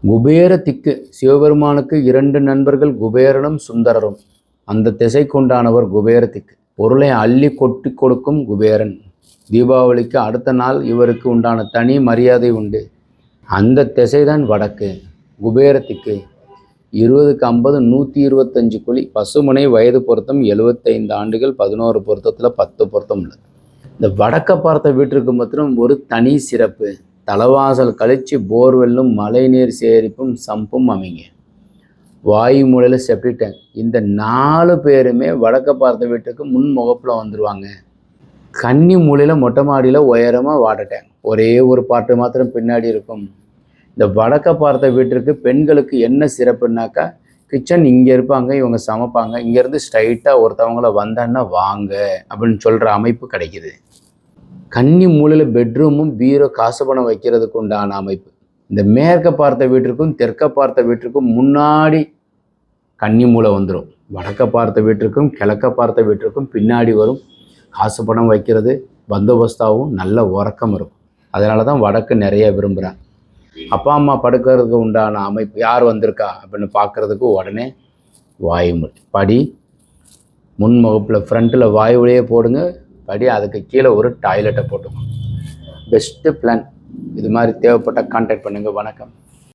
குபேர திக்கு சிவபெருமானுக்கு 2 நண்பர்கள் குபேரனும் சுந்தரரும். அந்த திசைக்குண்டானவர் குபேர திக்கு. பொருளை அள்ளி கொட்டி கொடுக்கும் குபேரன். தீபாவளிக்கு அடுத்த நாள் இவருக்கு உண்டான தனி மரியாதை உண்டு. அந்த திசைதான் வடக்கு. குபேர திக்கு 20க்கு 50 125 குழி. பசுமனை வயது பொருத்தம் 75 ஆண்டுகள். 11 பொருத்தத்தில் 10 பொருத்தம் உள்ளது. இந்த வடக்க பார்த்த வீட்டிற்கு மாத்திரம் ஒரு தனி சிறப்பு. தலைவாசல் கழிச்சு போர்வெல்லும் மழைநீர் சேரிப்பும் சம்பும் அமைங்க. வாயு மூலையில் செப்டி டேங்க். இந்த 4 பேருமே வடக்க பார்த்த வீட்டுக்கு முன் முகப்பில் வந்துடுவாங்க. கன்னி மூலையில் மொட்டை மாடியில் உயரமாக வாட்டர் டேங்க். ஒரே ஒரு பாட்டு மாத்திரம் பின்னாடி இருக்கும். இந்த வடக்க பார்த்த வீட்டிற்கு பெண்களுக்கு என்ன சிறப்புனாக்கா, கிச்சன் இங்கே இருப்பாங்க, இவங்க சமைப்பாங்க. இங்கேருந்து ஸ்ட்ரைட்டாக ஒருத்தவங்கள வந்தான்னா வாங்க அப்படின்னு சொல்கிற அமைப்பு கிடைக்கிது. கன்னி மூலையில் பெட்ரூமும் பீரோ காசு பணம் வைக்கிறதுக்கு உண்டான அமைப்பு. இந்த மேற்க பார்த்த வீட்டிற்கும் தெற்க பார்த்த வீட்டிற்கும் முன்னாடி கன்னி மூலை வந்துடும். வடக்க பார்த்த வீட்டிற்கும் கிழக்க பார்த்த வீட்டிற்கும் பின்னாடி வரும். காசு பணம் வைக்கிறது, பந்தோபஸ்தாகவும் நல்ல உறக்கம் இருக்கும். அதனால தான் வடக்கு நிறைய விரும்புகிறேன். அப்பா அம்மா படுக்கிறதுக்கு உண்டான அமைப்பு, யார் வந்திருக்கா அப்படின்னு பார்க்குறதுக்கு உடனே வாயுமொழி படி முன் முகப்பில் ஃப்ரண்ட்டில் வாயுவிலேயே போடுங்க. படி அதுக்கு கீழே ஒரு டாய்லெட்டை போட்டுக்கோங்க. Best plan. இது மாதிரி தேவைப்பட்டால் கான்டாக்ட் பண்ணுங்கள். வணக்கம்.